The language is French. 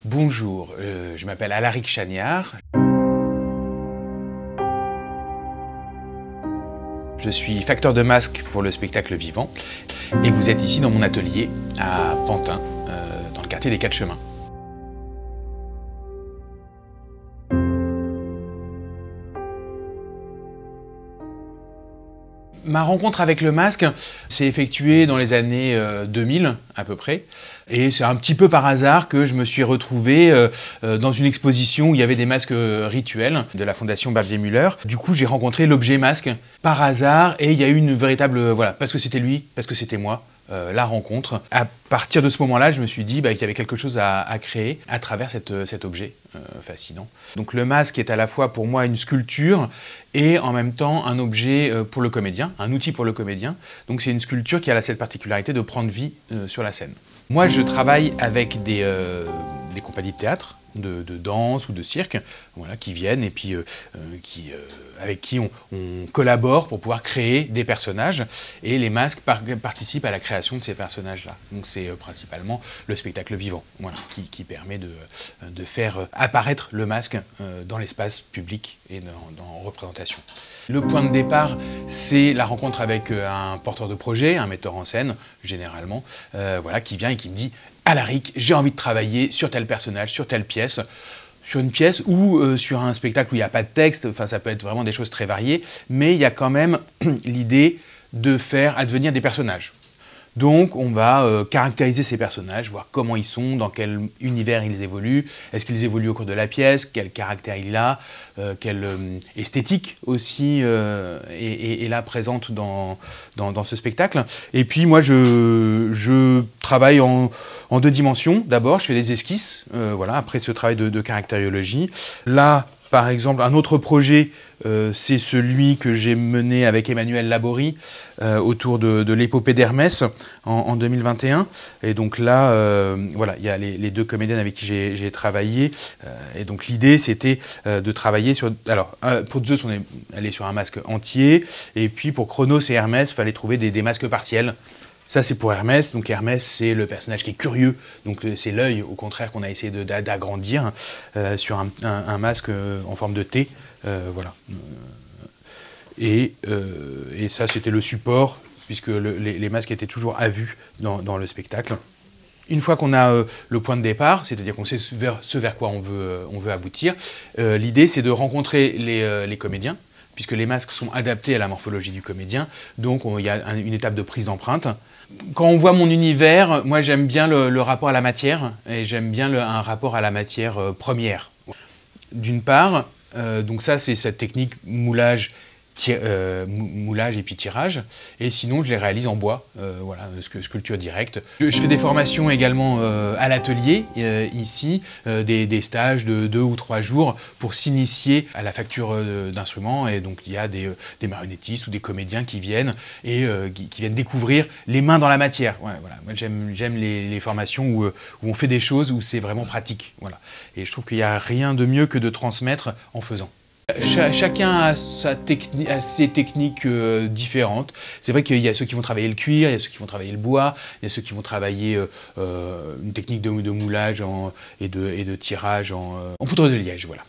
Bonjour, je m'appelle Alaric Chagnard. Je suis facteur de masques pour le spectacle vivant et vous êtes ici dans mon atelier à Pantin, dans le quartier des Quatre Chemins. Ma rencontre avec le masque s'est effectuée dans les années 2000 à peu près. Et c'est un petit peu par hasard que je me suis retrouvé dans une exposition où il y avait des masques rituels de la Fondation Barbier-Muller. Du coup, j'ai rencontré l'objet masque par hasard et il y a eu une véritable, voilà, parce que c'était lui, parce que c'était moi, la rencontre. À partir de ce moment-là, je me suis dit qu'il y avait quelque chose à créer à travers cet objet fascinant. Donc le masque est à la fois pour moi une sculpture et en même temps un objet pour le comédien, un outil pour le comédien. Donc c'est une sculpture qui a cette particularité de prendre vie sur la scène. Moi, je travaille avec des compagnies de théâtre, de danse ou de cirque, voilà, qui viennent et puis avec qui on collabore pour pouvoir créer des personnages. Et les masques participent à la création de ces personnages-là. Donc c'est principalement le spectacle vivant, voilà, qui permet de faire apparaître le masque dans l'espace public et dans représentation. Le point de départ, c'est la rencontre avec un porteur de projet, un metteur en scène, généralement, voilà, qui vient et qui me dit « Alaric, j'ai envie de travailler sur tel personnage, sur telle pièce ». Sur une pièce ou sur un spectacle où il n'y a pas de texte, enfin ça peut être vraiment des choses très variées, mais il y a quand même l'idée de faire advenir des personnages. Donc on va caractériser ces personnages, voir comment ils sont, dans quel univers ils évoluent, est-ce qu'ils évoluent au cours de la pièce, quel caractère il a, quelle esthétique aussi est là présente dans ce spectacle. Et puis moi je travaille en 2 dimensions. D'abord je fais des esquisses, voilà, après ce travail de caractériologie. Là, par exemple, un autre projet, c'est celui que j'ai mené avec Emmanuel Laborie autour de l'épopée d'Hermès en 2021. Et donc là, voilà, il y a les 2 comédiennes avec qui j'ai travaillé. Et donc l'idée, c'était de travailler sur... Alors, pour Zeus, on est allé sur un masque entier. Et puis pour Chronos et Hermès, il fallait trouver des masques partiels. Ça, c'est pour Hermès. Donc Hermès, c'est le personnage qui est curieux. Donc c'est l'œil, au contraire, qu'on a essayé d'agrandir sur un masque en forme de T. Voilà. Et ça, c'était le support, puisque les masques étaient toujours à vue dans le spectacle. Une fois qu'on a le point de départ, c'est-à-dire qu'on sait ce vers quoi on veut aboutir, l'idée, c'est de rencontrer les comédiens, puisque les masques sont adaptés à la morphologie du comédien. Donc il y a une étape de prise d'empreinte. Quand on voit mon univers, moi j'aime bien le rapport à la matière, et j'aime bien un rapport à la matière première. D'une part, donc ça c'est cette technique moulage et puis tirage, et sinon je les réalise en bois, voilà, sculpture directe. Je fais des formations également à l'atelier, ici, des stages de 2 ou 3 jours pour s'initier à la facture d'instruments, et donc il y a des marionnettistes ou des comédiens qui viennent et qui viennent découvrir les mains dans la matière. Ouais, voilà. Moi j'aime les formations où on fait des choses où c'est vraiment pratique, voilà. Et je trouve qu'il n'y a rien de mieux que de transmettre en faisant. Chacun a ses techniques différentes. C'est vrai qu'il y a ceux qui vont travailler le cuir, il y a ceux qui vont travailler le bois, il y a ceux qui vont travailler une technique de moulage et de tirage en poudre de liège, voilà.